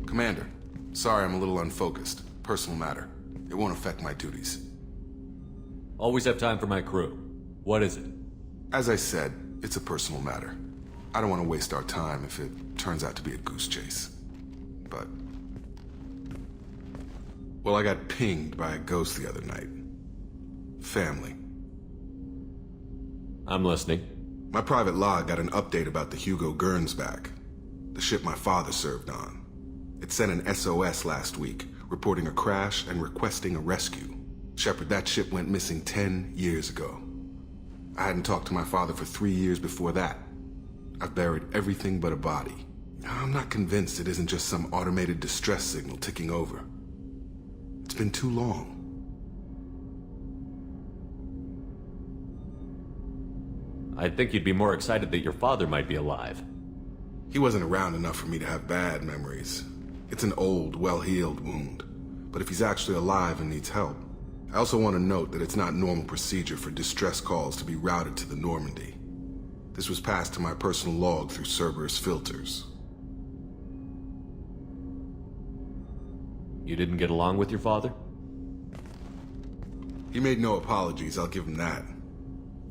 Commander, sorry I'm a little unfocused. Personal matter. It won't affect my duties. Always have time for my crew. What is it? As I said, it's a personal matter. I don't want to waste our time if it turns out to be a goose chase. But... well, I got pinged by a ghost the other night. Family. I'm listening. My private log got an update about the Hugo Gurns back. The ship my father served on. It sent an SOS last week, reporting a crash and requesting a rescue. Shepard, that ship went missing 10 years ago. I hadn't talked to my father for 3 years before that. I've buried everything but a body. I'm not convinced it isn't just some automated distress signal ticking over. It's been too long. I'd think you'd be more excited that your father might be alive. He wasn't around enough for me to have bad memories. It's an old, well-healed wound. But if he's actually alive and needs help, I also want to note that it's not normal procedure for distress calls to be routed to the Normandy. This was passed to my personal log through Cerberus filters. You didn't get along with your father? He made no apologies, I'll give him that.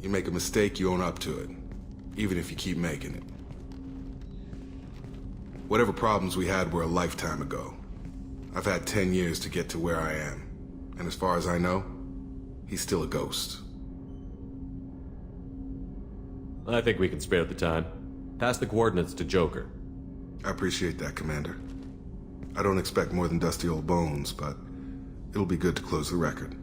You make a mistake, you own up to it, even if you keep making it. Whatever problems we had were a lifetime ago. I've had 10 years to get to where I am. And as far as I know, he's still a ghost. I think we can spare the time. Pass the coordinates to Joker. I appreciate that, Commander. I don't expect more than dusty old bones, but it'll be good to close the record.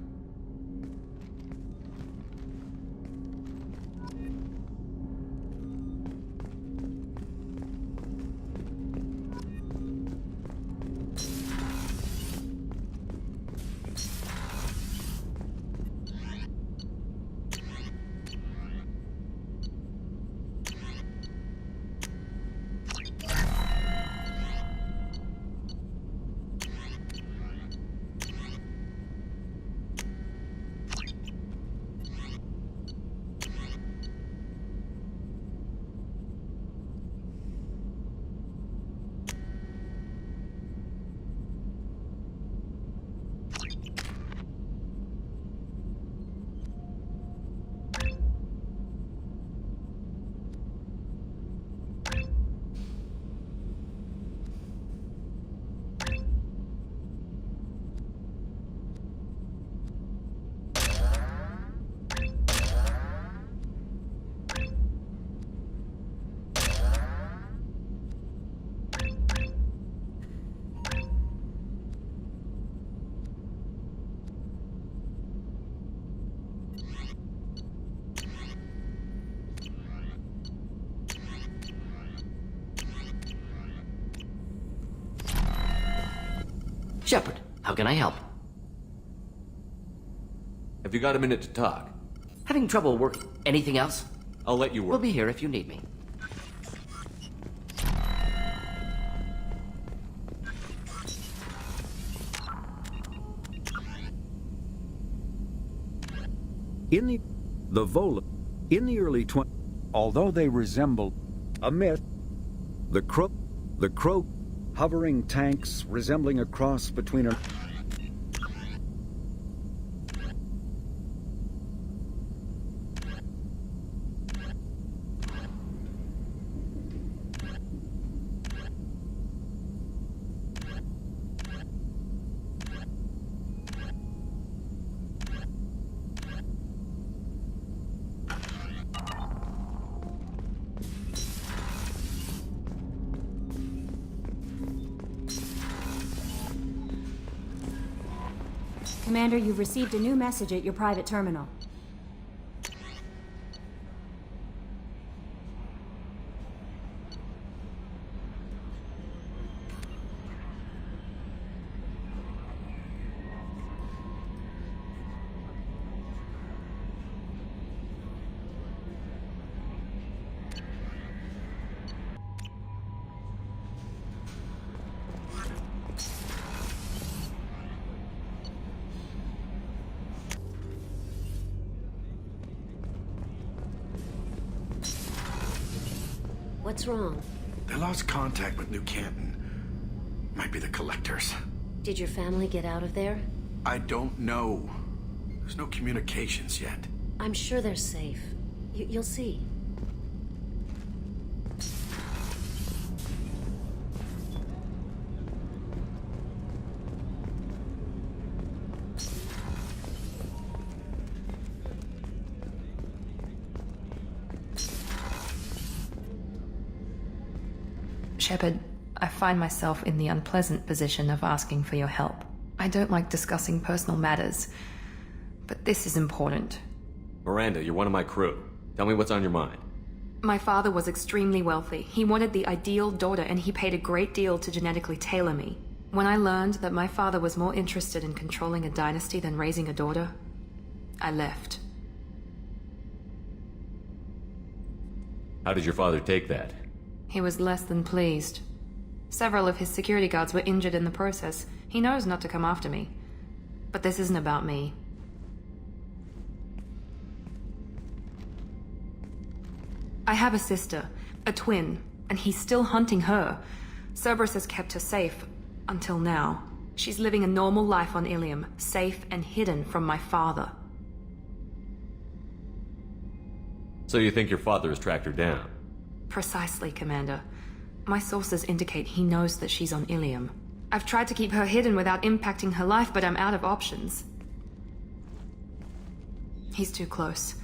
Shepard, how can I help? Have you got a minute to talk? Having trouble working. Anything else? I'll let you work. We'll be here if you need me. In the early 20s, although they resemble a myth, the crow hovering tanks resembling a cross between a Commander, you've received a new message at your private terminal. What's wrong? They lost contact with New Canton. Might be the collectors. Did your family get out of there? I don't know. There's no communications yet. I'm sure they're safe. You'll see. Shepard, I find myself in the unpleasant position of asking for your help. I don't like discussing personal matters, but this is important. Miranda, you're one of my crew. Tell me what's on your mind. My father was extremely wealthy. He wanted the ideal daughter, and he paid a great deal to genetically tailor me. When I learned that my father was more interested in controlling a dynasty than raising a daughter, I left. How did your father take that? He was less than pleased. Several of his security guards were injured in the process. He knows not to come after me. But this isn't about me. I have a sister, a twin, and he's still hunting her. Cerberus has kept her safe, until now. She's living a normal life on Ilium, safe and hidden from my father. So you think your father has tracked her down? Precisely, Commander. My sources indicate he knows that she's on Ilium. I've tried to keep her hidden without impacting her life, but I'm out of options. He's too close.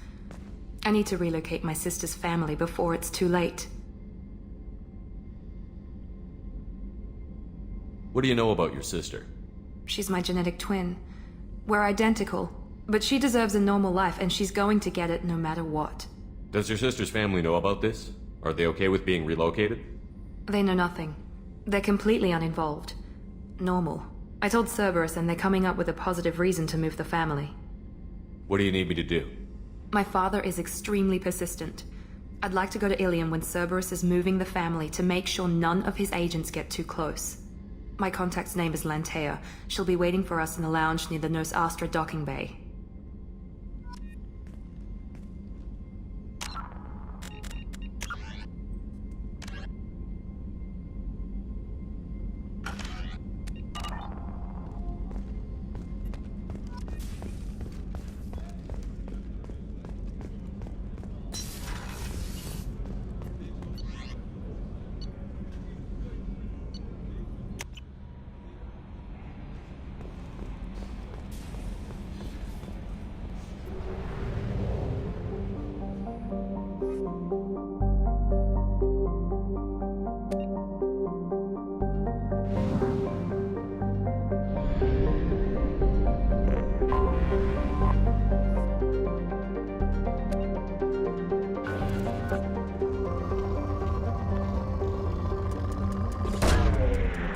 I need to relocate my sister's family before it's too late. What do you know about your sister? She's my genetic twin. We're identical, but she deserves a normal life, and she's going to get it no matter what. Does your sister's family know about this? Are they okay with being relocated? They know nothing. They're completely uninvolved. Normal. I told Cerberus, and they're coming up with a positive reason to move the family. What do you need me to do? My father is extremely persistent. I'd like to go to Ilium when Cerberus is moving the family to make sure none of his agents get too close. My contact's name is Lantea. She'll be waiting for us in the lounge near the Nos Astra docking bay.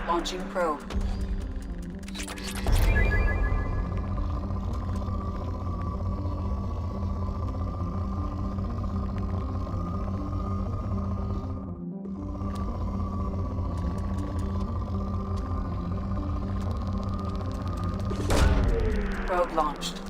Launching probe. Probe launched.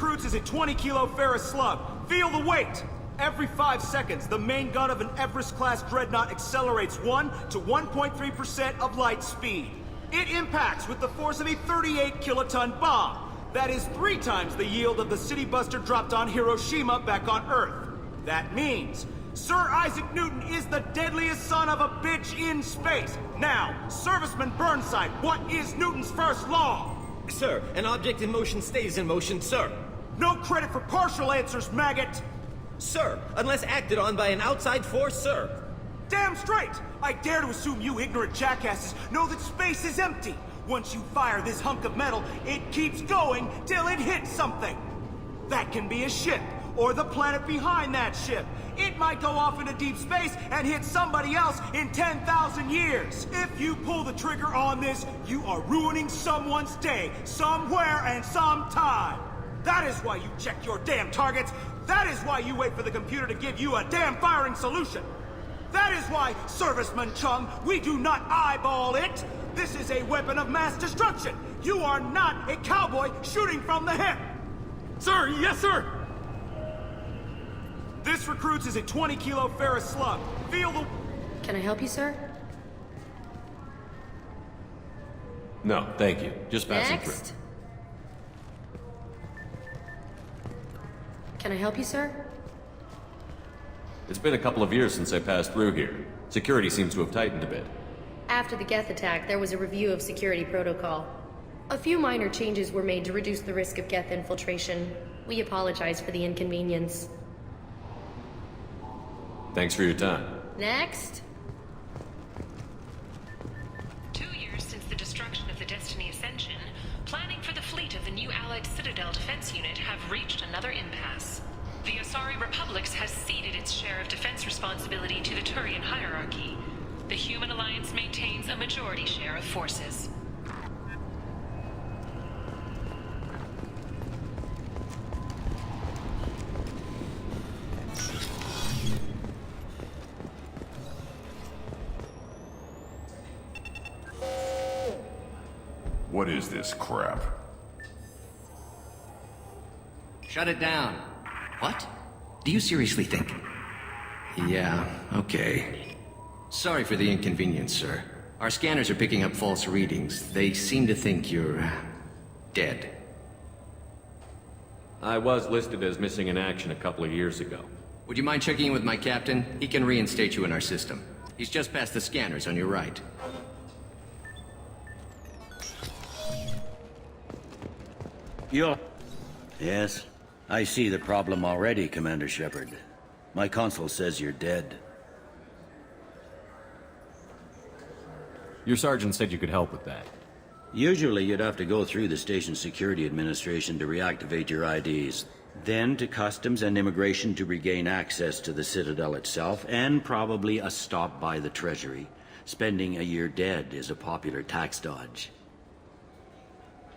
recruits is a 20-kilo ferrous slug. Feel the weight! Every 5 seconds, the main gun of an Everest-class dreadnought accelerates 1 to 1.3% of light speed. It impacts with the force of a 38-kiloton bomb. That is 3 times the yield of the city buster dropped on Hiroshima back on Earth. That means Sir Isaac Newton is the deadliest son of a bitch in space. Now, Serviceman Burnside, what is Newton's first law? Sir, an object in motion stays in motion, sir. No credit for partial answers, maggot! Sir, unless acted on by an outside force, sir. Damn straight! I dare to assume you ignorant jackasses know that space is empty. Once you fire this hunk of metal, it keeps going till it hits something. That can be a ship, or the planet behind that ship. It might go off into deep space and hit somebody else in 10,000 years. If you pull the trigger on this, you are ruining someone's day, somewhere and sometime. That is why you check your damn targets. That is why you wait for the computer to give you a damn firing solution. That is why, Serviceman Chung, we do not eyeball it. This is a weapon of mass destruction. You are not a cowboy shooting from the hip. Sir, yes, sir! This recruits is a 20-kilo ferrous slug. Feel the... Can I help you, sir? No, thank you. Just passing through. Next. Can I help you, sir? It's been a couple of years since I passed through here. Security seems to have tightened a bit. After the Geth attack, there was a review of security protocol. A few minor changes were made to reduce the risk of Geth infiltration. We apologize for the inconvenience. Thanks for your time. Next. 2 years since the destruction of the Destiny Ascension, planning for the fleet of the new Allied Citadel Defense Unit have reached another impasse. The Asari Republics has ceded its share of defense responsibility to the Turian hierarchy. The Human Alliance maintains a majority share of forces. What is this crap? Shut it down. What? Do you seriously think? Yeah, okay. Sorry for the inconvenience, sir. Our scanners are picking up false readings. They seem to think you're... dead. I was listed as missing in action a couple of years ago. Would you mind checking in with my captain? He can reinstate you in our system. He's just past the scanners on your right. Yes, I see the problem already, Commander Shepard. My console says you're dead. Your sergeant said you could help with that. Usually you'd have to go through the station security administration to reactivate your IDs, then to customs and immigration to regain access to the Citadel itself, and probably a stop by the Treasury. Spending a year dead is a popular tax dodge.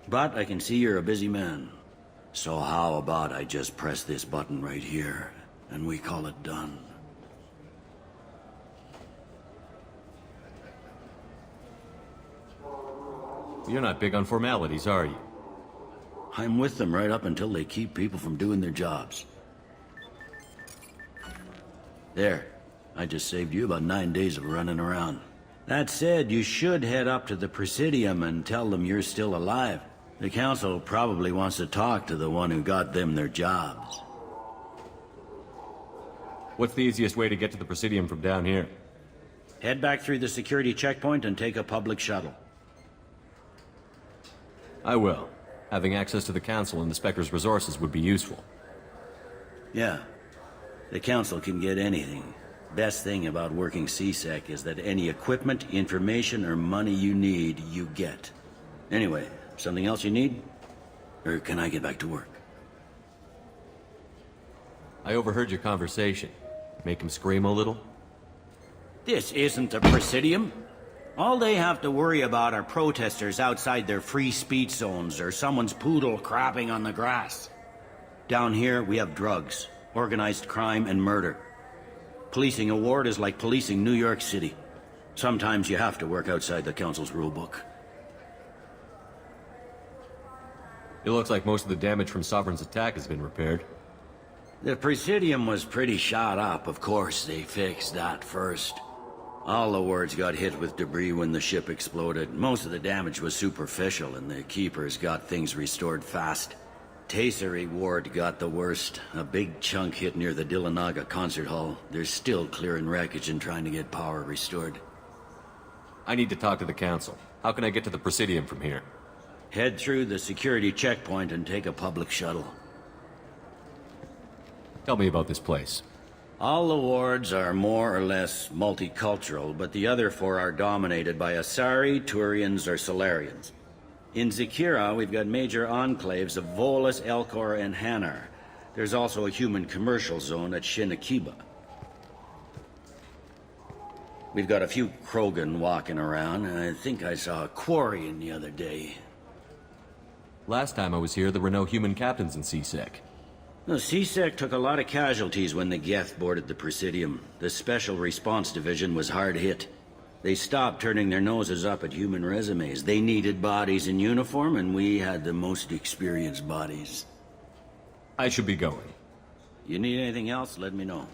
But I can see you're a busy man. So how about I just press this button right here, and we call it done? You're not big on formalities, are you? I'm with them right up until they keep people from doing their jobs. There. I just saved you about 9 days of running around. That said, you should head up to the Presidium and tell them you're still alive. The Council probably wants to talk to the one who got them their jobs. What's the easiest way to get to the Presidium from down here? Head back through the security checkpoint and take a public shuttle. I will. Having access to the Council and the Spectre's resources would be useful. Yeah. The Council can get anything. Best thing about working CSEC is that any equipment, information, or money you need, you get. Anyway, something else you need? Or can I get back to work? I overheard your conversation. Make him scream a little? This isn't a Presidium. All they have to worry about are protesters outside their free speech zones or someone's poodle crapping on the grass. Down here, we have drugs, organized crime, and murder. Policing a ward is like policing New York City. Sometimes you have to work outside the Council's rulebook. It looks like most of the damage from Sovereign's attack has been repaired. The Presidium was pretty shot up. Of course, they fixed that first. All the wards got hit with debris when the ship exploded. Most of the damage was superficial, and the Keepers got things restored fast. Tasery Ward got the worst. A big chunk hit near the Dillanaga concert hall. They're still clearing wreckage and trying to get power restored. I need to talk to the Council. How can I get to the Presidium from here? Head through the security checkpoint and take a public shuttle. Tell me about this place. All the wards are more or less multicultural, but the other four are dominated by Asari, Turians, or Solarians. In Zakira, we've got major enclaves of Volus, Elcor, and Hanar. There's also a human commercial zone at Shinakiba. We've got a few Krogan walking around, and I think I saw a Quarian the other day. Last time I was here, there were no human captains in CSEC. The CSEC took a lot of casualties when the Geth boarded the Presidium. The Special Response Division was hard hit. They stopped turning their noses up at human resumes. They needed bodies in uniform, and we had the most experienced bodies. I should be going. You need anything else, let me know.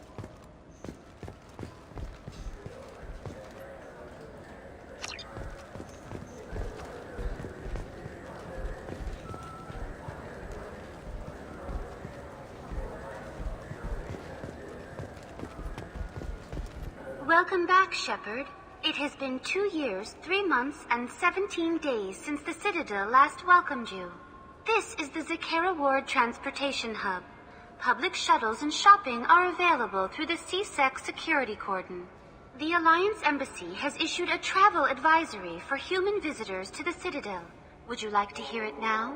Welcome back, Shepard. It has been 2 years, 3 months, and 17 days since the Citadel last welcomed you. This is the Zakera Ward Transportation Hub. Public shuttles and shopping are available through the CSEC security cordon. The Alliance Embassy has issued a travel advisory for human visitors to the Citadel. Would you like to hear it now?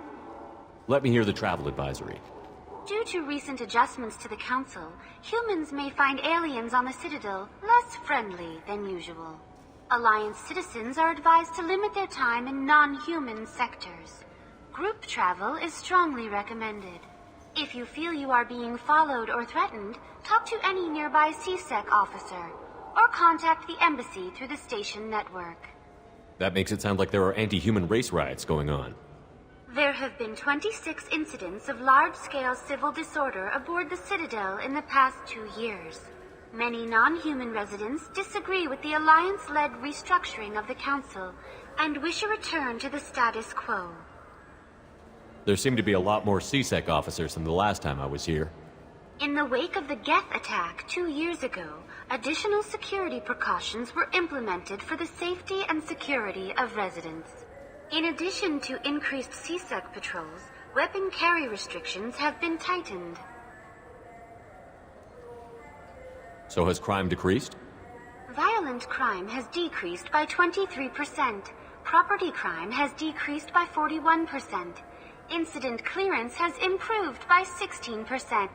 Let me hear the travel advisory. Due to recent adjustments to the Council, humans may find aliens on the Citadel less friendly than usual. Alliance citizens are advised to limit their time in non-human sectors. Group travel is strongly recommended. If you feel you are being followed or threatened, talk to any nearby CSEC officer, or contact the Embassy through the station network. That makes it sound like there are anti-human race riots going on. There have been 26 incidents of large-scale civil disorder aboard the Citadel in the past 2 years. Many non-human residents disagree with the Alliance-led restructuring of the Council and wish a return to the status quo. There seem to be a lot more CSEC officers than the last time I was here. In the wake of the Geth attack 2 years ago, additional security precautions were implemented for the safety and security of residents. In addition to increased CSEC patrols, weapon carry restrictions have been tightened. So has crime decreased? Violent crime has decreased by 23%. Property crime has decreased by 41%. Incident clearance has improved by 16%.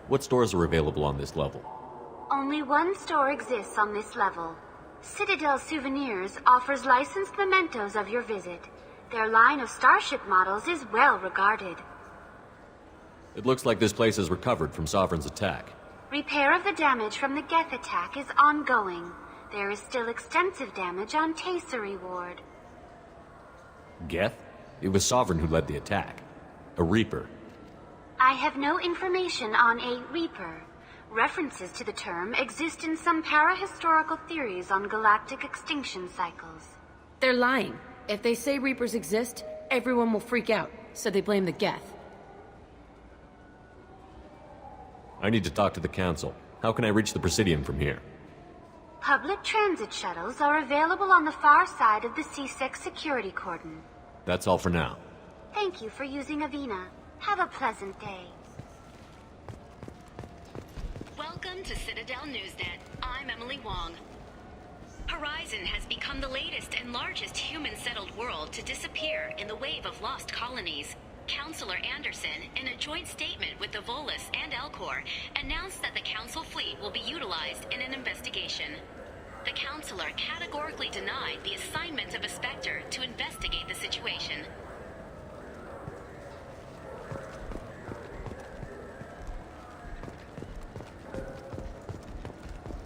What stores are available on this level? Only one store exists on this level. Citadel Souvenirs offers licensed mementos of your visit. Their line of starship models is well regarded. It looks like this place has recovered from Sovereign's attack. Repair of the damage from the Geth attack is ongoing. There is still extensive damage on Tasery Ward. Geth? It was Sovereign who led the attack. A Reaper. I have no information on a Reaper. References to the term exist in some parahistorical theories on galactic extinction cycles. They're lying. If they say Reapers exist, everyone will freak out, so they blame the Geth. I need to talk to the Council. How can I reach the Presidium from here? Public transit shuttles are available on the far side of the CSEC security cordon. That's all for now. Thank you for using Avina. Have a pleasant day. Welcome to Citadel Newsnet. I'm Emily Wong. Horizon has become the latest and largest human-settled world to disappear in the wave of lost colonies. Councillor Anderson, in a joint statement with the Volus and Elcor, announced that the Council fleet will be utilized in an investigation. The Councillor categorically denied the assignment of a Spectre to investigate the situation.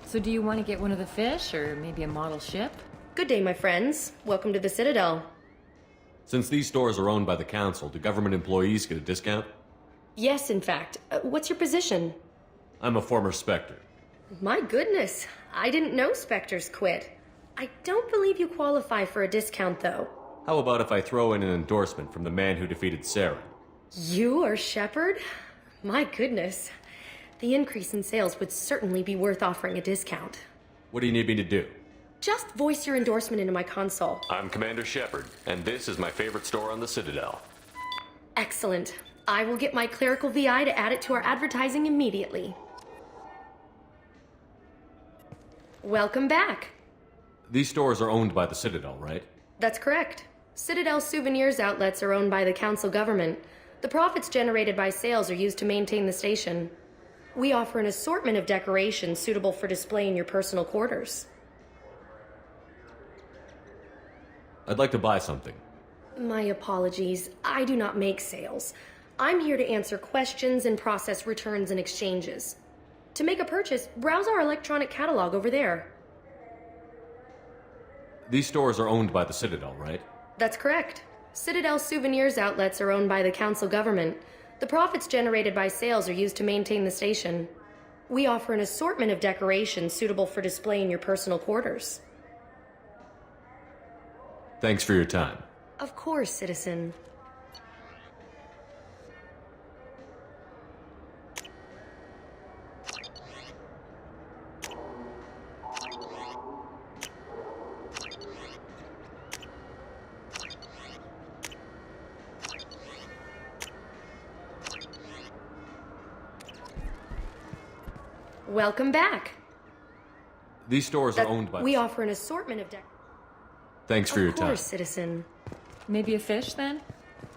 So do you want to get one of the fish, or maybe a model ship? Good day, my friends. Welcome to the Citadel. Since these stores are owned by the council, do government employees get a discount? Yes, in fact. What's your position? I'm a former Spectre. My goodness. I didn't know Spectres quit. I don't believe you qualify for a discount, though. How about if I throw in an endorsement from the man who defeated Sarah? You are Shepard? My goodness. The increase in sales would certainly be worth offering a discount. What do you need me to do? Just voice your endorsement into my console. I'm Commander Shepard, and this is my favorite store on the Citadel. Excellent. I will get my clerical VI to add it to our advertising immediately. Welcome back. These stores are owned by the Citadel, right? That's correct. Citadel souvenirs outlets are owned by the council government. The profits generated by sales are used to maintain the station. We offer an assortment of decorations suitable for display in your personal quarters. I'd like to buy something. My apologies. I do not make sales. I'm here to answer questions and process returns and exchanges. To make a purchase, browse our electronic catalog over there. These stores are owned by the Citadel, right? That's correct. Citadel souvenirs outlets are owned by the council government. The profits generated by sales are used to maintain the station. We offer an assortment of decorations suitable for display in your personal quarters. Thanks for your time. Of course, citizen. Welcome back. These stores are owned by... We offer an assortment of Thanks for your time. Of course, citizen. Maybe a fish, then?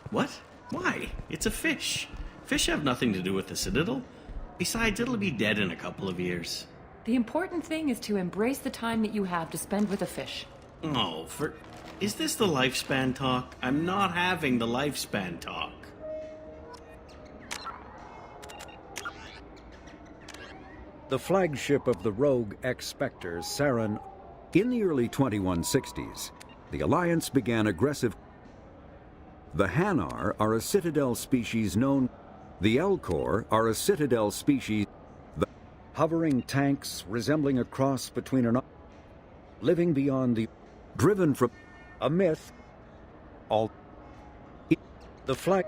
What? Why? It's a fish. Fish have nothing to do with the Citadel. Besides, it'll be dead in a couple of years. The important thing is to embrace the time that you have to spend with a fish. Oh, Is this the lifespan talk? I'm not having the lifespan talk. The flagship of the rogue ex-Spectre, Saren. In the early 2160s, the Alliance began aggressive... The Hanar are a Citadel species known... The Elcor are a Citadel species... The hovering tanks resembling a cross between an... Living beyond the... Driven from... A myth... All... The flag...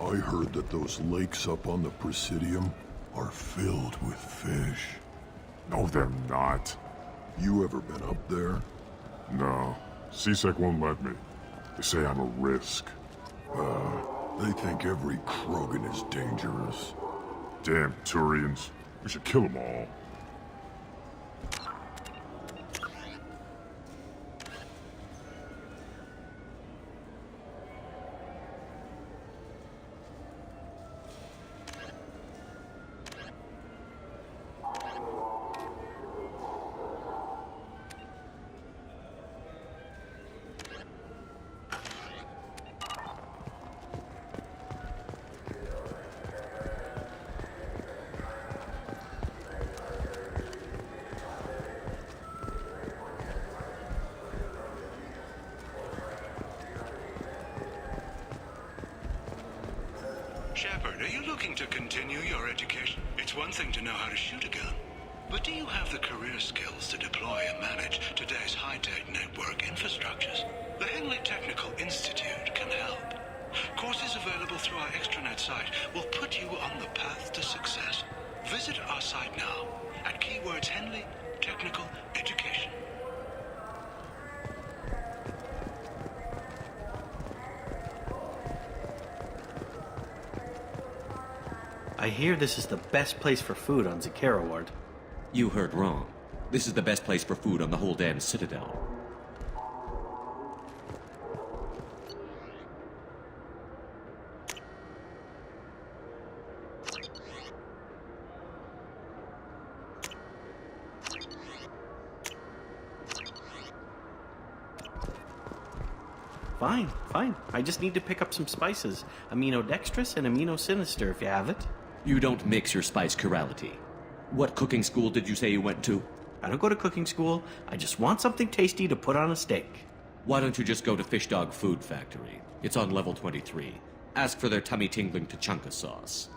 I heard that those lakes up on the Presidium are filled with fish. No, they're not. You ever been up there? No. CSEC won't let me. They say I'm a risk. They think every Krogan is dangerous. Damn Turians. We should kill them all. Shepard, are you looking to continue your education? It's one thing to know how to shoot a gun, but do you have the career skills to deploy and manage today's high-tech network infrastructures? The Henley Technical Institute can help. Courses available through our extranet site will put you on the path to success. Visit our site now at keywords Henley Technical Education. I hear this is the best place for food on Zakera Ward. You heard wrong. This is the best place for food on the whole damn Citadel. Fine. I just need to pick up some spices. Aminodextrous and aminosinister, if you have it. You don't mix your spice chirality. What cooking school did you say you went to? I don't go to cooking school. I just want something tasty to put on a steak. Why don't you just go to Fish Dog Food Factory? It's on level 23. Ask for their tummy-tingling tachanka sauce.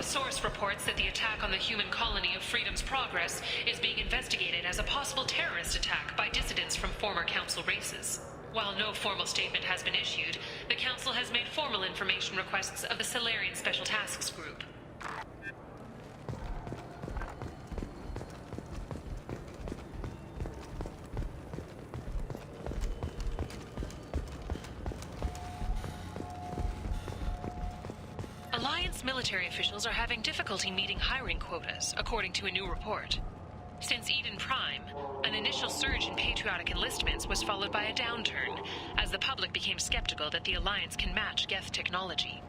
Source reports that the attack on the human colony of Freedom's Progress is being investigated as a possible terrorist attack by dissidents from former council races. While no formal statement has been issued, the council has made formal information requests of the Solarian Special Tasks Group. Military officials are having difficulty meeting hiring quotas, according to a new report. Since Eden Prime, an initial surge in patriotic enlistments was followed by a downturn, as the public became skeptical that the Alliance can match Geth technology.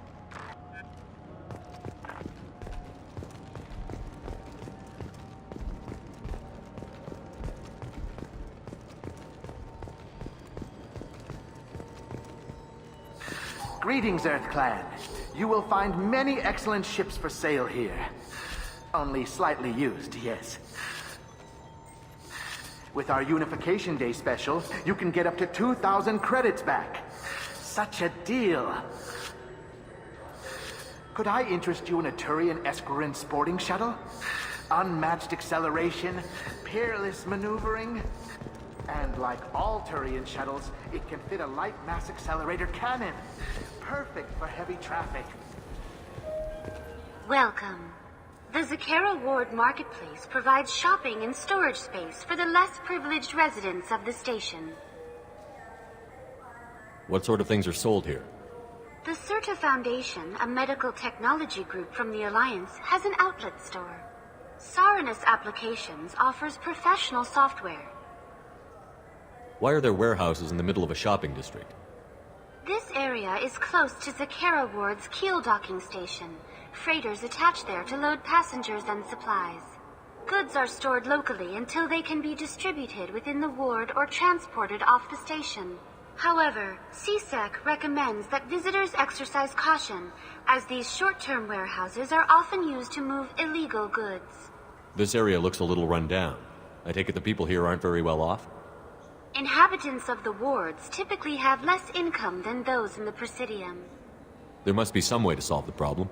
Greetings, Earth Clan. You will find many excellent ships for sale here. Only slightly used, yes. With our Unification Day special, you can get up to 2,000 credits back. Such a deal. Could I interest you in a Turian Esquirine sporting shuttle? Unmatched acceleration, peerless maneuvering, and like all Turian shuttles, it can fit a light mass accelerator cannon. Perfect for heavy traffic. Welcome. The Zakara Ward Marketplace provides shopping and storage space for the less privileged residents of the station. What sort of things are sold here? The Certa Foundation, a medical technology group from the Alliance, has an outlet store. Saranus Applications offers professional software. Why are there warehouses in the middle of a shopping district? This area is close to Zakara Ward's keel docking station. Freighters attach there to load passengers and supplies. Goods are stored locally until they can be distributed within the ward or transported off the station. However, CSEC recommends that visitors exercise caution, as these short-term warehouses are often used to move illegal goods. This area looks a little run down. I take it the people here aren't very well off? Inhabitants of the wards typically have less income than those in the Presidium. There must be some way to solve the problem.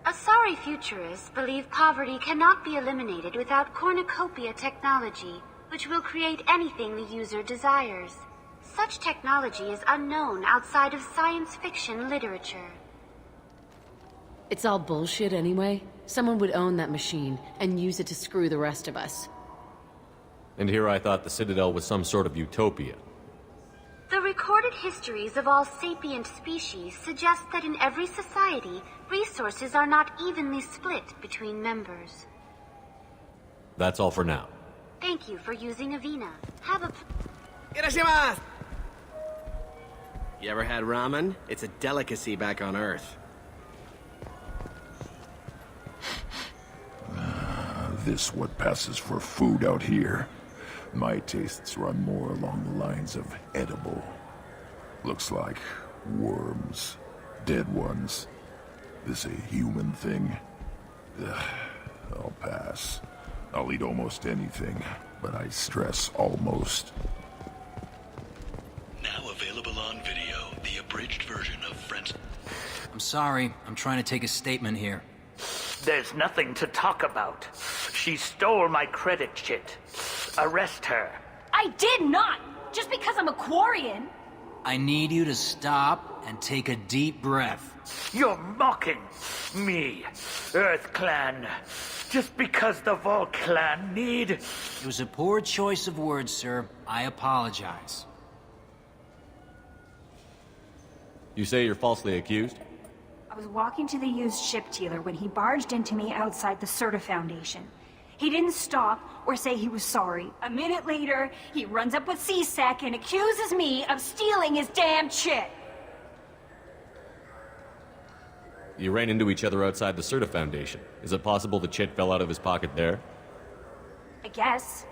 Asari futurists believe poverty cannot be eliminated without cornucopia technology, which will create anything the user desires. Such technology is unknown outside of science fiction literature. It's all bullshit anyway. Someone would own that machine and use it to screw the rest of us. And here I thought the Citadel was some sort of utopia. The recorded histories of all sapient species suggest that in every society, resources are not evenly split between members. That's all for now. Thank you for using Avena. Have a... Irashimasu! You ever had ramen? It's a delicacy back on Earth. This what passes for food out here. My tastes run more along the lines of edible. Looks like worms. Dead ones. This a human thing? Ugh, I'll pass. I'll eat almost anything, but I stress almost. Now available on video, the abridged version of Friends. I'm sorry, I'm trying to take a statement here. There's nothing to talk about. She stole my credit chit. Arrest her. I did not! Just because I'm a Quarian! I need you to stop and take a deep breath. You're mocking me, Earth Clan. Just because the Vol clan need... It was a poor choice of words, sir. I apologize. You say you're falsely accused? I was walking to the used ship dealer when he barged into me outside the Serta Foundation. He didn't stop or say he was sorry. A minute later, he runs up with C-Sec and accuses me of stealing his damn chit. You ran into each other outside the Serta Foundation. Is it possible the chit fell out of his pocket there? I guess.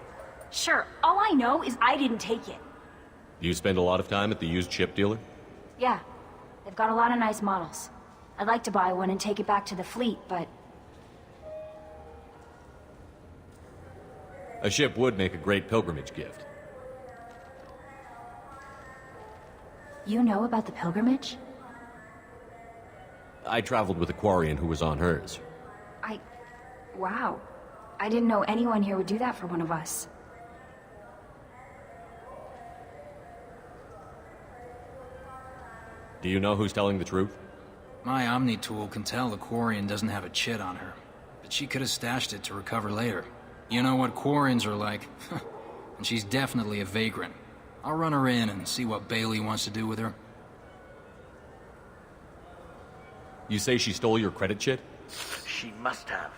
Sure, all I know is I didn't take it. Do you spend a lot of time at the used ship dealer? Yeah, they've got a lot of nice models. I'd like to buy one and take it back to the fleet, but... A ship would make a great pilgrimage gift. You know about the pilgrimage? I traveled with a Quarian who was on hers. Wow. I didn't know anyone here would do that for one of us. Do you know who's telling the truth? My Omni tool can tell the Quarian doesn't have a chit on her, but she could have stashed it to recover later. You know what Quarians are like, and she's definitely a vagrant. I'll run her in and see what Bailey wants to do with her. You say she stole your credit chit? She must have.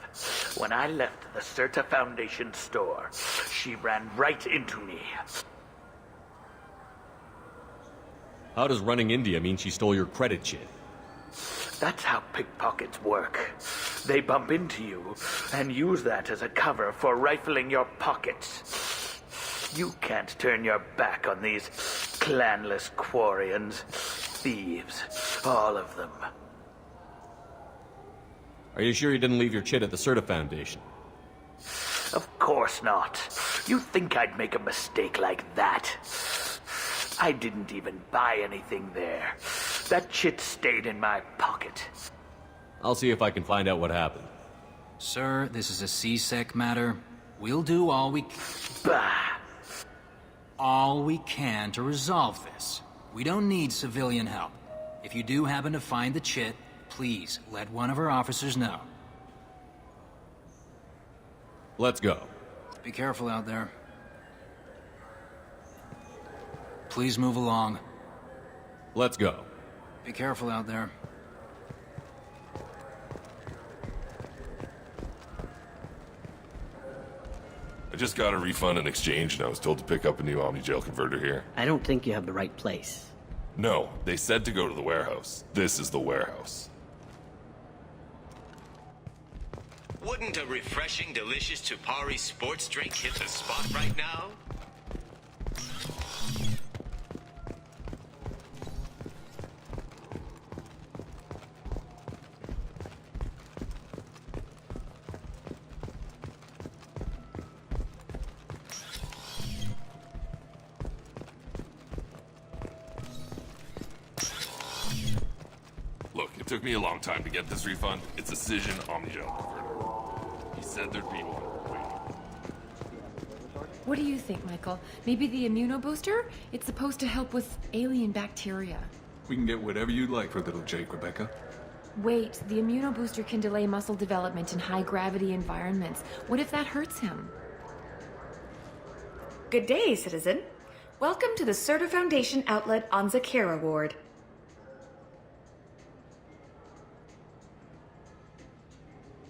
When I left the Serta Foundation store, she ran right into me. How does running into you mean she stole your credit chit? That's how pickpockets work. They bump into you and use that as a cover for rifling your pockets. You can't turn your back on these clanless Quarians. Thieves, all of them. Are you sure you didn't leave your chit at the Serta Foundation? Of course not. You think I'd make a mistake like that? I didn't even buy anything there. That chit stayed in my pocket. I'll see if I can find out what happened. Sir, this is a C-Sec matter. We'll do all we can to resolve this. We don't need civilian help. If you do happen to find the chit, please let one of our officers know. Let's go. Be careful out there. Please move along. Let's go. Be careful out there. I just got a refund and exchange, and I was told to pick up a new Omni-Gel converter here. I don't think you have the right place. No, they said to go to the warehouse. This is the warehouse. Wouldn't a refreshing, delicious Chupari sports drink hit the spot right now? Look, it took me a long time to get this refund. It's a Cision Omni-Gel converter. He said there'd be one waiting. What do you think, Michael? Maybe the immunobooster? It's supposed to help with alien bacteria. We can get whatever you'd like for little Jake, Rebecca. Wait, the immunobooster can delay muscle development in high-gravity environments. What if that hurts him? Good day, citizen. Welcome to the Serta Foundation outlet on Zakera Ward.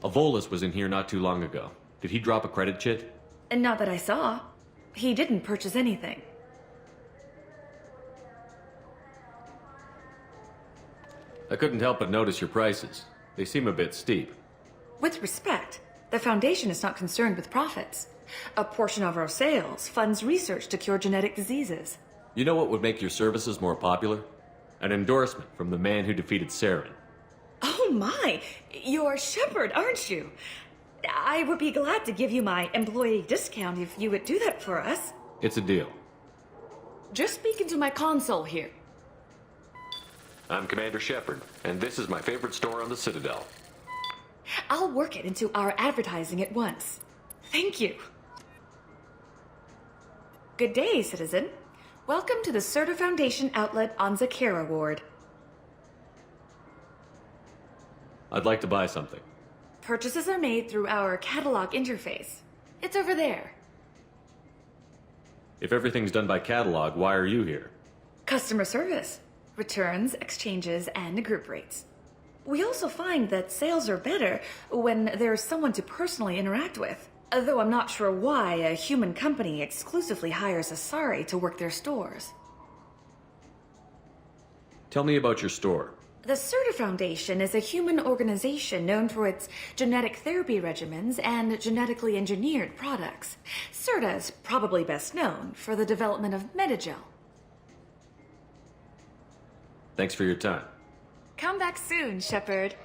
A Volus was in here not too long ago. Did he drop a credit chit? And not that I saw. He didn't purchase anything. I couldn't help but notice your prices. They seem a bit steep. With respect, the Foundation is not concerned with profits. A portion of our sales funds research to cure genetic diseases. You know what would make your services more popular? An endorsement from the man who defeated Saren. Oh my! You're Shepard, aren't you? I would be glad to give you my employee discount if you would do that for us. It's a deal. Just speak into my console here. I'm Commander Shepard, and this is my favorite store on the Citadel. I'll work it into our advertising at once. Thank you. Good day, citizen. Welcome to the Serta Foundation outlet on Zakera Ward. I'd like to buy something. Purchases are made through our catalog interface. It's over there. If everything's done by catalog, why are you here? Customer service. Returns, exchanges, and group rates. We also find that sales are better when there's someone to personally interact with. Though I'm not sure why a human company exclusively hires Asari to work their stores. Tell me about your store. The Serta Foundation is a human organization known for its genetic therapy regimens and genetically engineered products. Serta is probably best known for the development of Metagel. Thanks for your time. Come back soon, Shepard.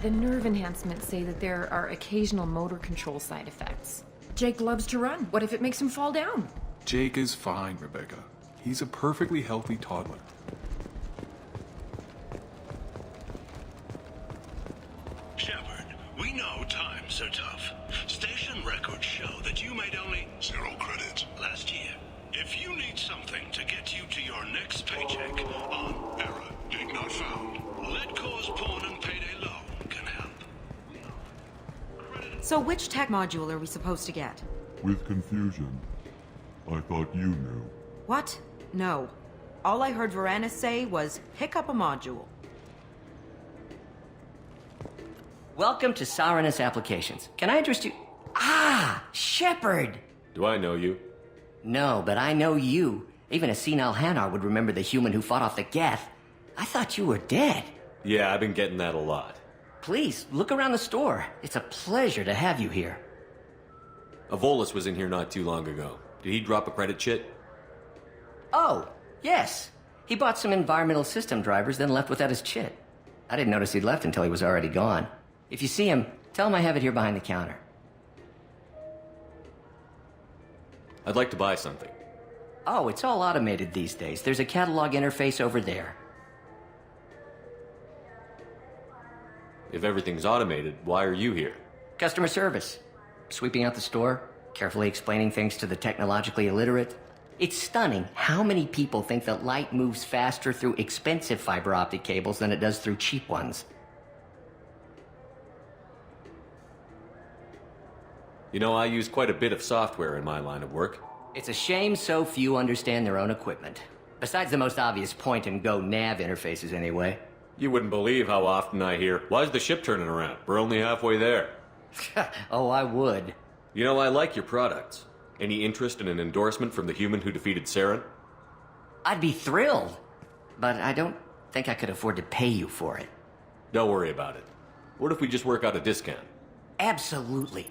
The nerve enhancements say that there are occasional motor control side effects. Jake loves to run. What if it makes him fall down? Jake is fine, Rebecca. He's a perfectly healthy toddler. Shepard, we know times are tough. Station records show that you made only 0 credits last year. If you need something to get you to your next paycheck on error, dig not found, let cause pawn and payday loan can help. So which tech module are we supposed to get? With confusion. I thought you knew. What? No. All I heard Varanus say was, pick up a module. Welcome to Saranus Applications. Can I interest you? Ah, Shepard! Do I know you? No, but I know you. Even a senile Hanar would remember the human who fought off the Geth. I thought you were dead. Yeah, I've been getting that a lot. Please, look around the store. It's a pleasure to have you here. Avolis was in here not too long ago. Did he drop a credit chit? Oh, yes. He bought some environmental system drivers, then left without his chit. I didn't notice he'd left until he was already gone. If you see him, tell him I have it here behind the counter. I'd like to buy something. Oh, it's all automated these days. There's a catalog interface over there. If everything's automated, why are you here? Customer service. Sweeping out the store, carefully explaining things to the technologically illiterate. It's stunning how many people think that light moves faster through expensive fiber optic cables than it does through cheap ones. You know, I use quite a bit of software in my line of work. It's a shame so few understand their own equipment. Besides the most obvious point-and-go nav interfaces anyway. You wouldn't believe how often I hear, "Why's the ship turning around? We're only halfway there." Oh, I would. You know, I like your products. Any interest in an endorsement from the human who defeated Saren? I'd be thrilled. But I don't think I could afford to pay you for it. Don't worry about it. What if we just work out a discount? Absolutely.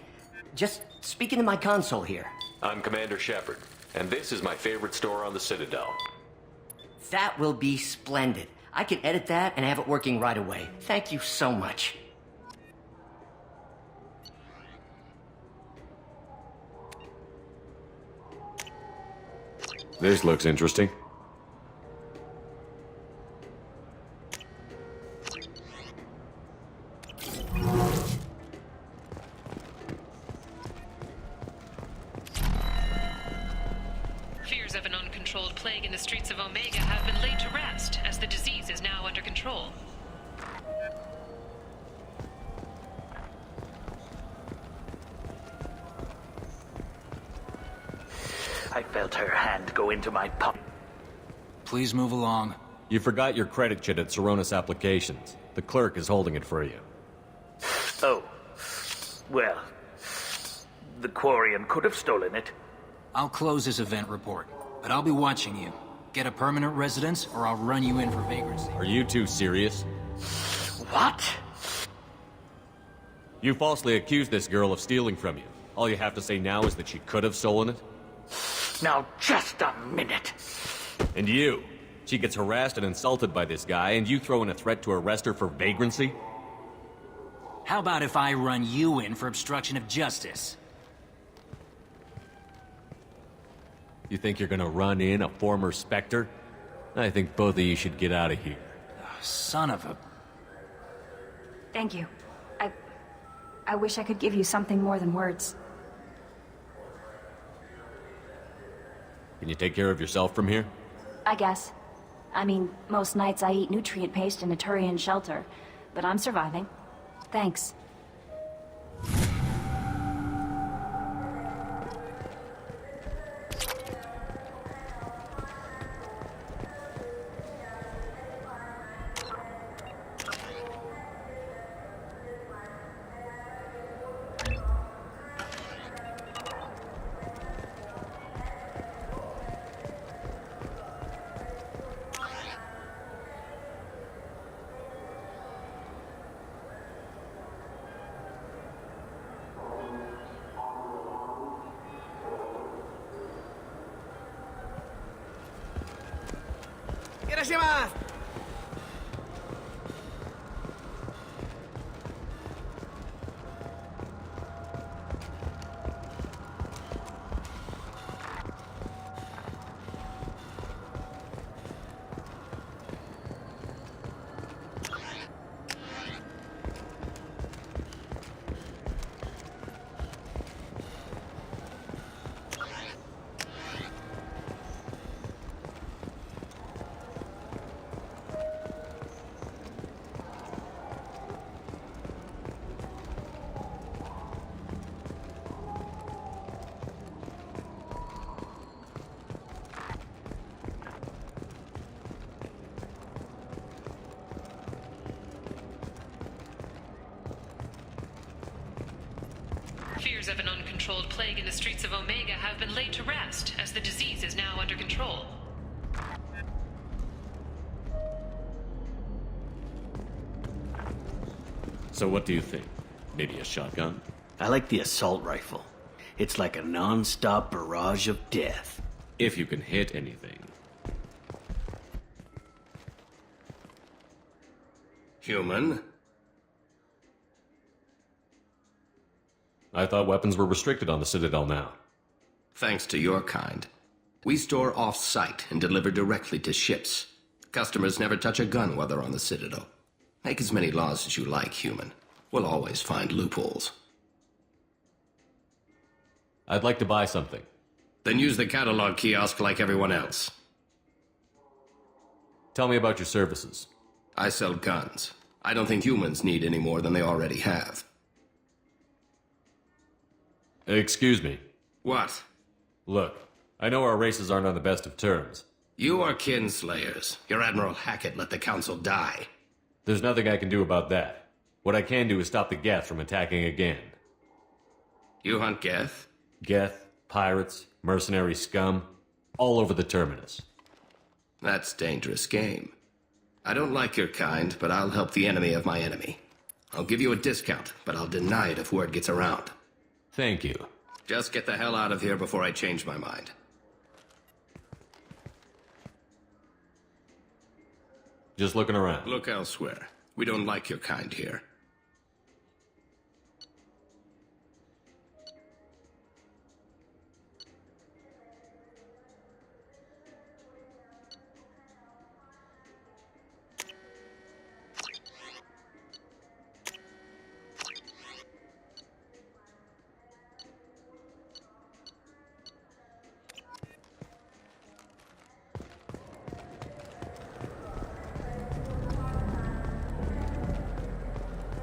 Just speak into my console here. I'm Commander Shepard, and this is my favorite store on the Citadel. That will be splendid. I can edit that and have it working right away. Thank you so much. This looks interesting. Fears of an uncontrolled plague in the streets of Omega have been laid to rest, as the disease is now under control. I felt her hand go into my pocket. Please move along. You forgot your credit chit at Saronis Applications. The clerk is holding it for you. Oh. Well, the Quarian could have stolen it. I'll close this event report, but I'll be watching you. Get a permanent residence, or I'll run you in for vagrancy. Are you two serious? What? You falsely accused this girl of stealing from you. All you have to say now is that she could have stolen it? Now, just a minute. And you? She gets harassed and insulted by this guy, and you throw in a threat to arrest her for vagrancy? How about if I run you in for obstruction of justice? You think you're gonna run in a former Spectre? I think both of you should get out of here. Oh, son of a... Thank you. I wish I could give you something more than words. Can you take care of yourself from here? I guess. I mean, most nights I eat nutrient paste in a Turian shelter, but I'm surviving. Thanks. Fears of an uncontrolled plague in the streets of Omega have been laid to rest, as the disease is now under control. So what do you think? Maybe a shotgun? I like the assault rifle. It's like a non-stop barrage of death. If you can hit anything. Human? I thought weapons were restricted on the Citadel now. Thanks to your kind. We store off-site and deliver directly to ships. Customers never touch a gun while they're on the Citadel. Make as many laws as you like, human. We'll always find loopholes. I'd like to buy something. Then use the catalog kiosk like everyone else. Tell me about your services. I sell guns. I don't think humans need any more than they already have. Excuse me. What? Look, I know our races aren't on the best of terms. You are kinslayers. Your Admiral Hackett let the Council die. There's nothing I can do about that. What I can do is stop the Geth from attacking again. You hunt Geth? Geth, pirates, mercenary scum, all over the Terminus. That's dangerous game. I don't like your kind, but I'll help the enemy of my enemy. I'll give you a discount, but I'll deny it if word gets around. Thank you. Just get the hell out of here before I change my mind. Just looking around. Look elsewhere. We don't like your kind here.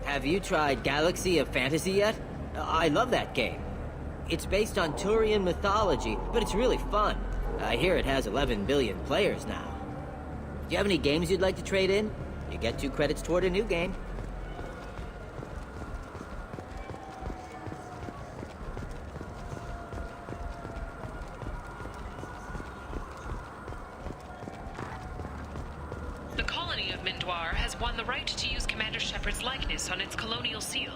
Have you tried Galaxy of Fantasy yet? I love that game. It's based on Turian mythology, but it's really fun. I hear it has 11 billion players now. Do you have any games you'd like to trade in? You get 2 credits toward a new game. The colony of Mindoir has won the right to use Commander Shepard's likeness on its colonial seal.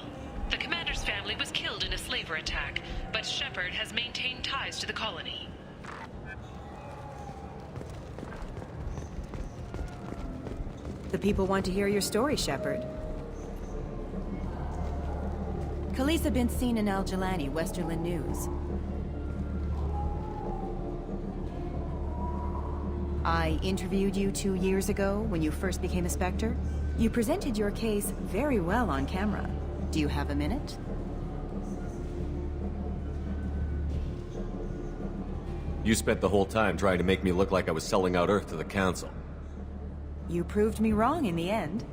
The commander's family was killed in a slaver attack, but Shepard has maintained ties to the colony. The people want to hear your story, Shepard. Khaleesa been seen in Al Jelani, Westerland News. I interviewed you 2 years ago when you first became a Spectre. You presented your case very well on camera. Do you have a minute? You spent the whole time trying to make me look like I was selling out Earth to the Council. You proved me wrong in the end.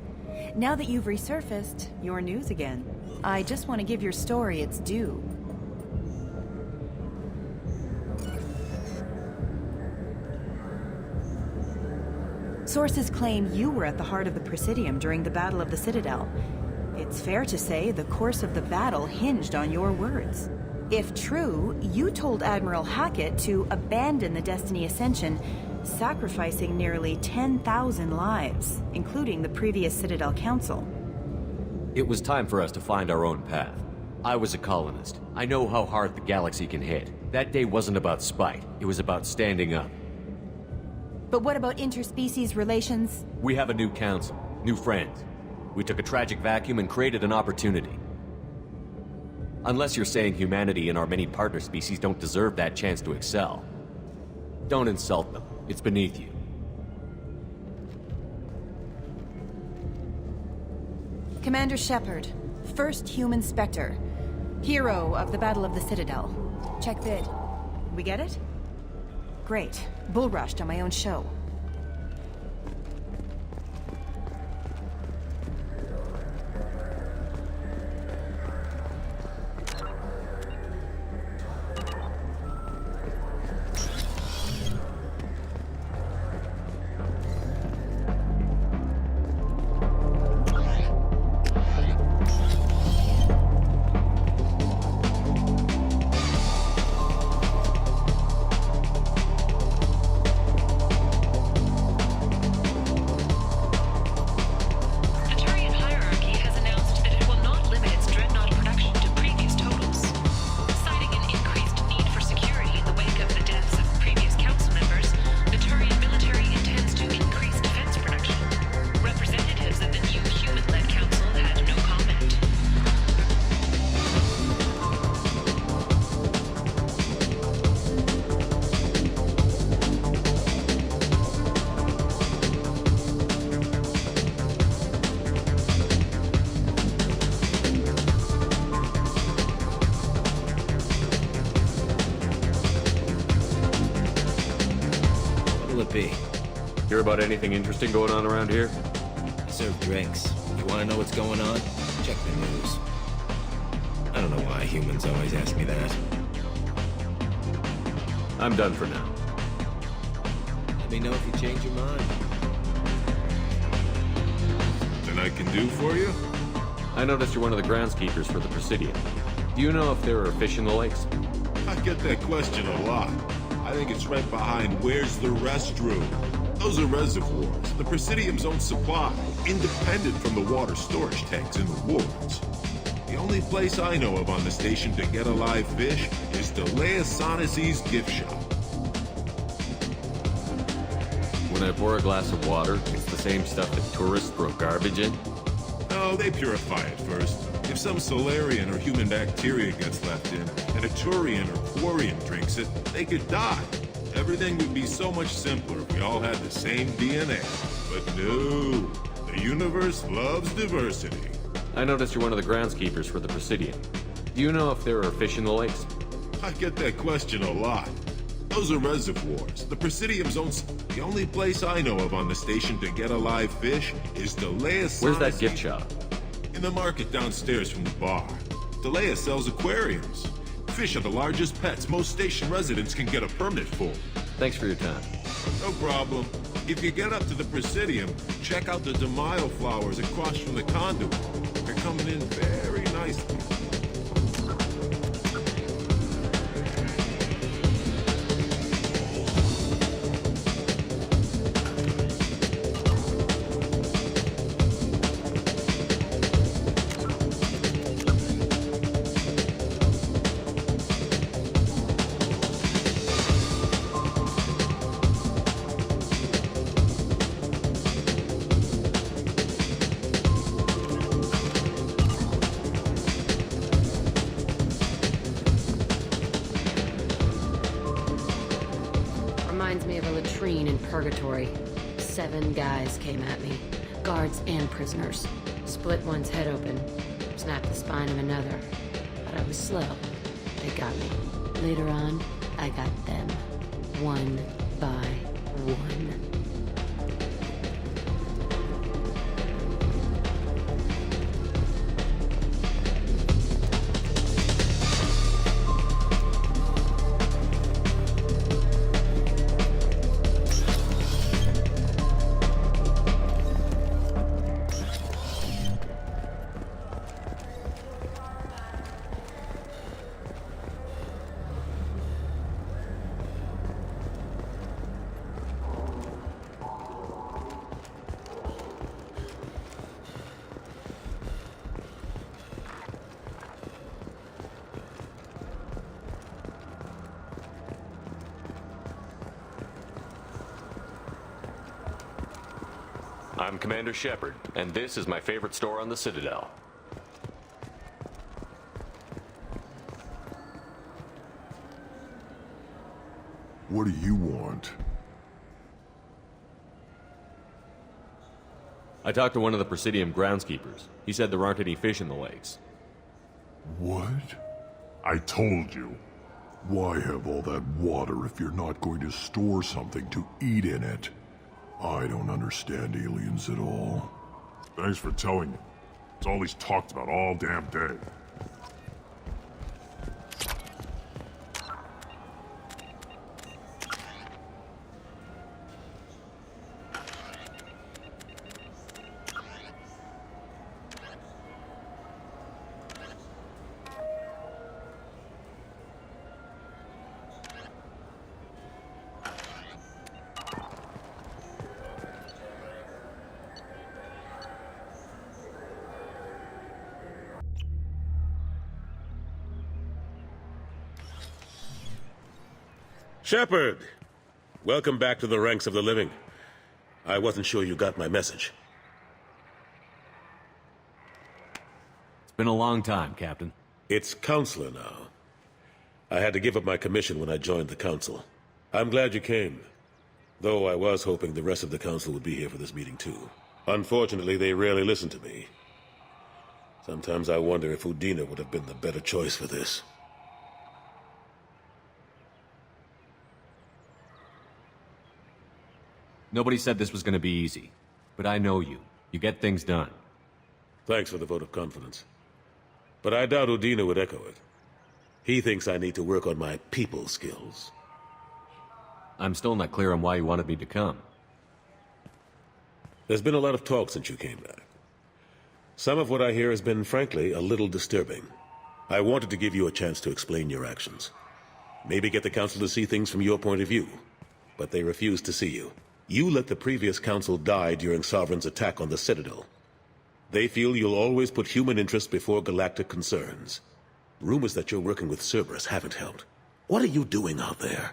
Now that you've resurfaced, you're news again. I just want to give your story its due. Sources claim you were at the heart of the Presidium during the Battle of the Citadel. It's fair to say the course of the battle hinged on your words. If true, you told Admiral Hackett to abandon the Destiny Ascension, sacrificing nearly 10,000 lives, including the previous Citadel Council. It was time for us to find our own path. I was a colonist. I know how hard the galaxy can hit. That day wasn't about spite. It was about standing up. But what about interspecies relations? We have a new council, new friends. We took a tragic vacuum and created an opportunity. Unless you're saying humanity and our many partner species don't deserve that chance to excel. Don't insult them. It's beneath you. Commander Shepard, first human Spectre. Hero of the Battle of the Citadel. Check bid. We get it? Great. Bull rushed on my own show. Hear about anything interesting going on around here? I serve drinks. You want to know what's going on? Check the news. I don't know why humans always ask me that. I'm done for now. Let me know if you change your mind. Nothing I can do for you? I noticed you're one of the groundskeepers for the Presidium. Do you know if there are fish in the lakes? I get that question a lot. I think it's right behind where's the restroom. Those are reservoirs, the Presidium's own supply, independent from the water storage tanks in the wards. The only place I know of on the station to get a live fish is Delea Sonasy's gift shop. When I pour a glass of water, it's the same stuff that tourists throw garbage in? No, they purify it first. If some Solarian or human bacteria gets left in, and a Turian or Quarian drinks it, they could die. Everything would be so much simpler if we all had the same DNA. But no, the universe loves diversity. I noticed you're one of the groundskeepers for the Presidium. Do you know if there are fish in the lakes? I get that question a lot. Those are reservoirs, the Presidium's own... The only place I know of on the station to get a live fish is Delea Sonasy's... Where's that gift shop? In the market downstairs from the bar. Delea sells aquariums. Fish are the largest pets most station residents can get a permit for. Thanks for your time. No problem. If you get up to the Presidium, check out the DeMaio flowers across from the conduit. They're coming in very nicely. purgatory. 7 guys came at me. Guards and prisoners. Split one's head open. Snapped the spine of another. But I was slow. They got me. Later on, I got them. One by one. I'm Commander Shepard, and this is my favorite store on the Citadel. What do you want? I talked to one of the Presidium groundskeepers. He said there aren't any fish in the lakes. What? I told you. Why have all that water if you're not going to store something to eat in it? I don't understand aliens at all. Thanks for telling me. It's all he's talked about all damn day. Shepard! Welcome back to the ranks of the living. I wasn't sure you got my message. It's been a long time, Captain. It's Counselor now. I had to give up my commission when I joined the Council. I'm glad you came, though I was hoping the rest of the Council would be here for this meeting too. Unfortunately, they rarely listen to me. Sometimes I wonder if Udina would have been the better choice for this. Nobody said this was going to be easy, but I know you. You get things done. Thanks for the vote of confidence. But I doubt Udina would echo it. He thinks I need to work on my people skills. I'm still not clear on why you wanted me to come. There's been a lot of talk since you came back. Some of what I hear has been, frankly, a little disturbing. I wanted to give you a chance to explain your actions. Maybe get the Council to see things from your point of view. But they refuse to see you. You let the previous Council die during Sovereign's attack on the Citadel. They feel you'll always put human interests before galactic concerns. Rumors that you're working with Cerberus haven't helped. What are you doing out there?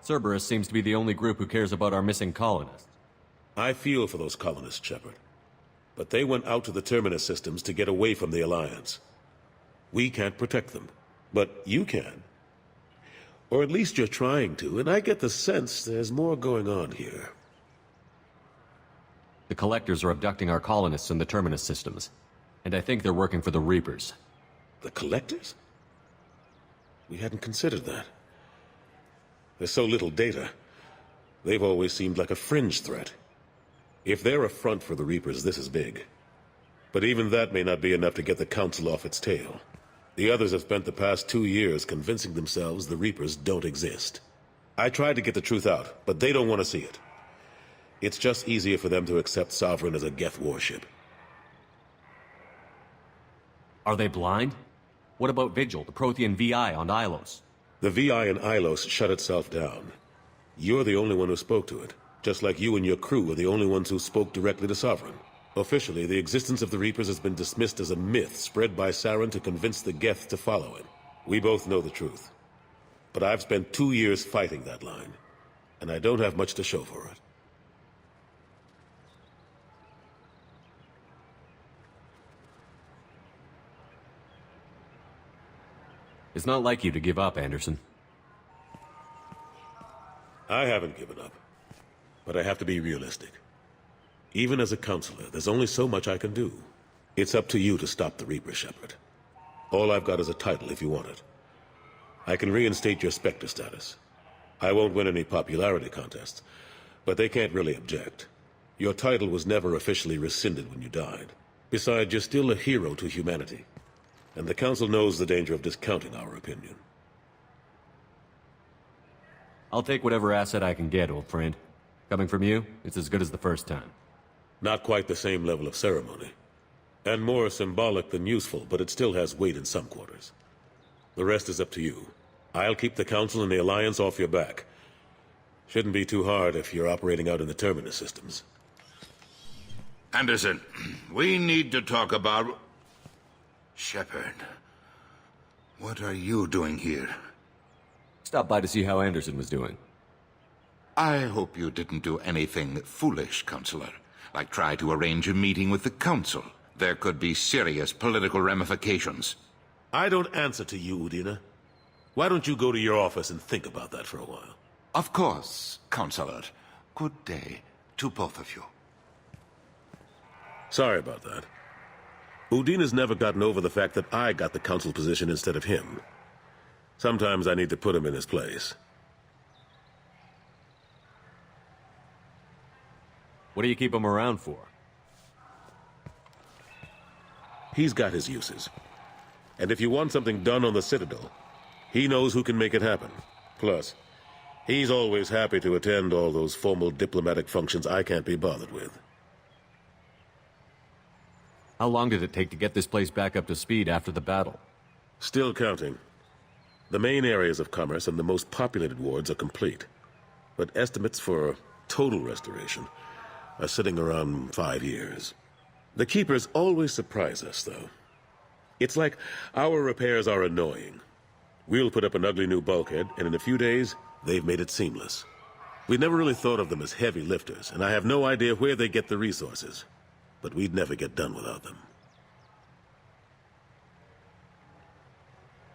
Cerberus seems to be the only group who cares about our missing colonists. I feel for those colonists, Shepard. But they went out to the Terminus systems to get away from the Alliance. We can't protect them, but you can. Or at least you're trying to, and I get the sense there's more going on here. The Collectors are abducting our colonists in the Terminus systems, and I think they're working for the Reapers. The Collectors? We hadn't considered that. There's so little data. They've always seemed like a fringe threat. If they're a front for the Reapers, this is big. But even that may not be enough to get the Council off its tail. The others have spent the past 2 years convincing themselves the Reapers don't exist. I tried to get the truth out, but they don't want to see it. It's just easier for them to accept Sovereign as a Geth warship. Are they blind? What about Vigil, the Prothean VI on Ilos? The VI in Ilos shut itself down. You're the only one who spoke to it, just like you and your crew are the only ones who spoke directly to Sovereign. Officially, the existence of the Reapers has been dismissed as a myth spread by Saren to convince the Geth to follow him. We both know the truth. But I've spent 2 years fighting that line, and I don't have much to show for it. It's not like you to give up, Anderson. I haven't given up. But I have to be realistic. Even as a counselor, there's only so much I can do. It's up to you to stop the Reaper, Shepard. All I've got is a title if you want it. I can reinstate your Spectre status. I won't win any popularity contests, but they can't really object. Your title was never officially rescinded when you died. Besides, you're still a hero to humanity. And the Council knows the danger of discounting our opinion. I'll take whatever asset I can get, old friend. Coming from you, it's as good as the first time. Not quite the same level of ceremony. And more symbolic than useful, but it still has weight in some quarters. The rest is up to you. I'll keep the Council and the Alliance off your back. Shouldn't be too hard if you're operating out in the Terminus systems. Anderson, we need to talk about... Shepard, what are you doing here? Stopped by to see how Anderson was doing. I hope you didn't do anything foolish, Counselor. Like try to arrange a meeting with the Council. There could be serious political ramifications. I don't answer to you, Udina. Why don't you go to your office and think about that for a while? Of course, Counselor. Good day to both of you. Sorry about that. Udina's never gotten over the fact that I got the Council position instead of him. Sometimes I need to put him in his place. What do you keep him around for? He's got his uses. And if you want something done on the Citadel, he knows who can make it happen. Plus, he's always happy to attend all those formal diplomatic functions I can't be bothered with. How long did it take to get this place back up to speed after the battle? Still counting. The main areas of commerce and the most populated wards are complete. But estimates for total restoration are sitting around 5 years. The Keepers always surprise us, though. It's like our repairs are annoying. We'll put up an ugly new bulkhead, and in a few days, they've made it seamless. We never really thought of them as heavy lifters, and I have no idea where they get the resources. But we'd never get done without them.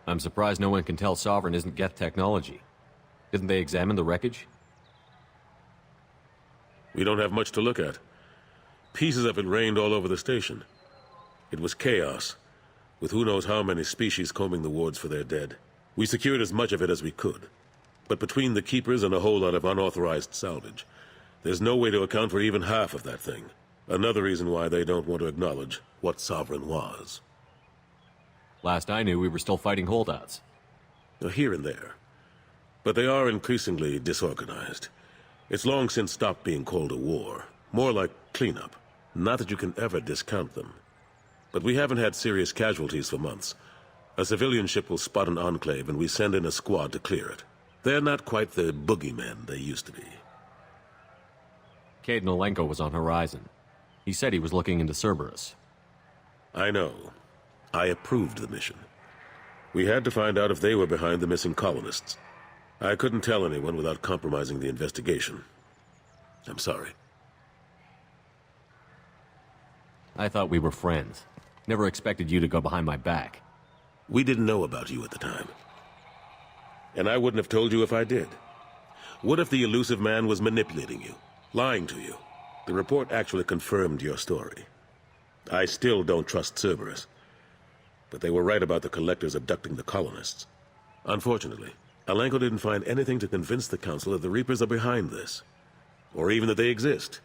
I'm surprised no one can tell Sovereign isn't Geth technology. Didn't they examine the wreckage? We don't have much to look at. Pieces of it rained all over the station. It was chaos, with who knows how many species combing the wards for their dead. We secured as much of it as we could. But between the Keepers and a whole lot of unauthorized salvage, there's no way to account for even half of that thing. Another reason why they don't want to acknowledge what Sovereign was. Last I knew, we were still fighting holdouts. Here and there. But they are increasingly disorganized. It's long since stopped being called a war. More like cleanup. Not that you can ever discount them. But we haven't had serious casualties for months. A civilian ship will spot an enclave and we send in a squad to clear it. They're not quite the boogeymen they used to be. Cade Nolenko was on Horizon. He said he was looking into Cerberus. I know. I approved the mission. We had to find out if they were behind the missing colonists. I couldn't tell anyone without compromising the investigation. I'm sorry. I thought we were friends. Never expected you to go behind my back. We didn't know about you at the time. And I wouldn't have told you if I did. What if the elusive man was manipulating you, lying to you? The report actually confirmed your story. I still don't trust Cerberus. But they were right about the collectors abducting the colonists. Unfortunately, Alenko didn't find anything to convince the Council that the Reapers are behind this. Or even that they exist.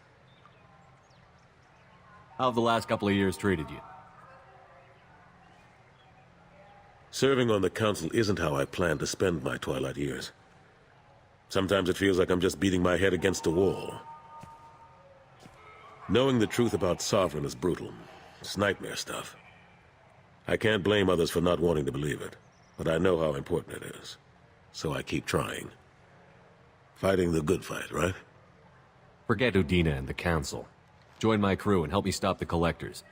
How have the last couple of years treated you? Serving on the Council isn't how I plan to spend my twilight years. Sometimes it feels like I'm just beating my head against a wall. Knowing the truth about Sovereign is brutal. It's nightmare stuff. I can't blame others for not wanting to believe it, but I know how important it is. So I keep trying. Fighting the good fight, right? Forget Udina and the Council. Join my crew and help me stop the Collectors.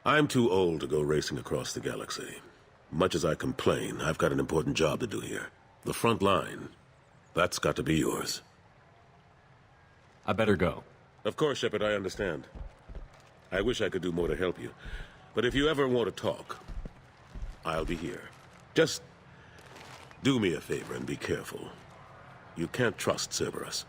I'm too old to go racing across the galaxy. Much as I complain, I've got an important job to do here. The front line. That's got to be yours. I better go. Of course, Shepard, I understand. I wish I could do more to help you. But if you ever want to talk, I'll be here. Just do me a favor and be careful. You can't trust Cerberus.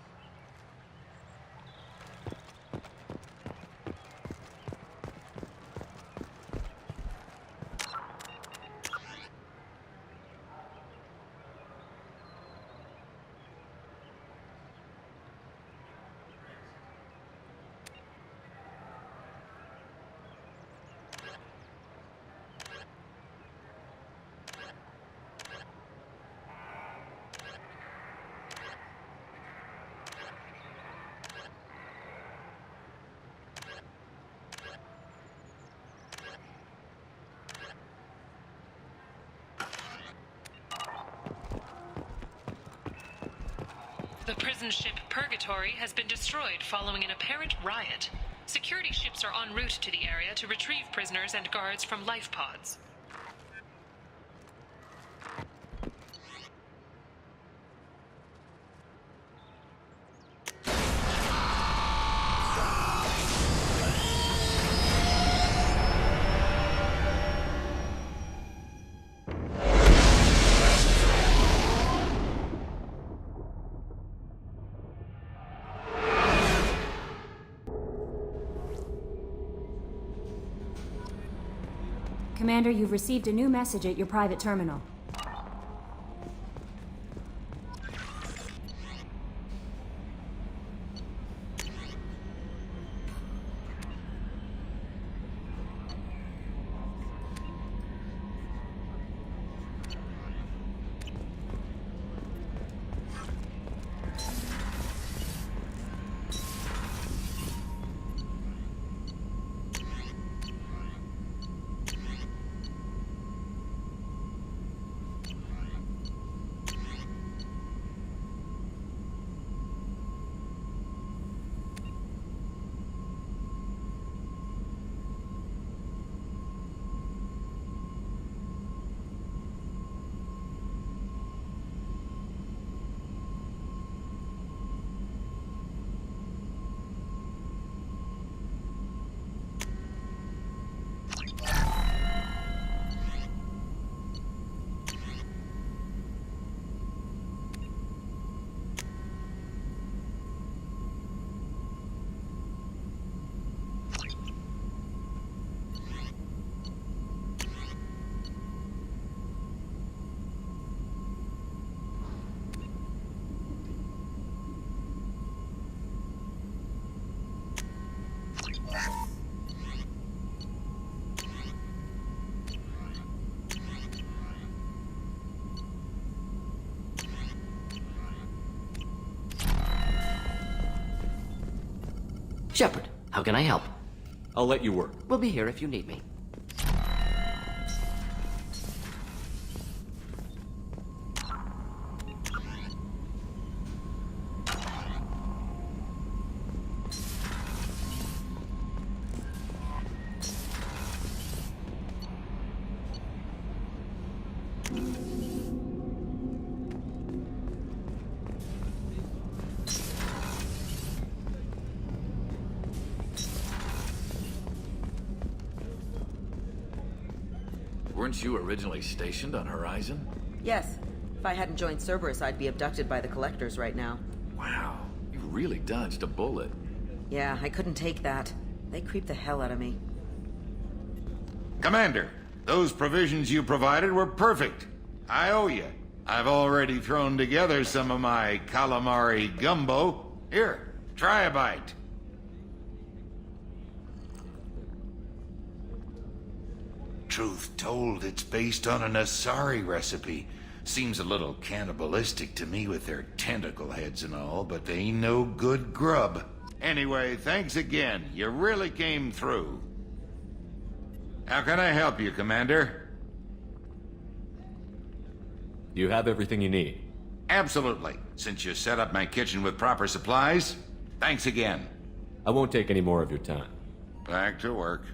The prison ship Purgatory has been destroyed following an apparent riot. Security ships are en route to the area to retrieve prisoners and guards from life pods. Commander, you've received a new message at your private terminal. Shepard, how can I help? I'll let you work. We'll be here if you need me. Weren't you originally stationed on Horizon? Yes. If I hadn't joined Cerberus, I'd be abducted by the Collectors right now. Wow, you really dodged a bullet. Yeah, I couldn't take that. They creeped the hell out of me. Commander, those provisions you provided were perfect. I owe you. I've already thrown together some of my calamari gumbo. Here, try a bite. Truth told, it's based on an Asari recipe. Seems a little cannibalistic to me with their tentacle heads and all, but they ain't no good grub. Anyway, thanks again. You really came through. How can I help you, Commander? You have everything you need. Absolutely. Since you set up my kitchen with proper supplies, thanks again. I won't take any more of your time. Back to work.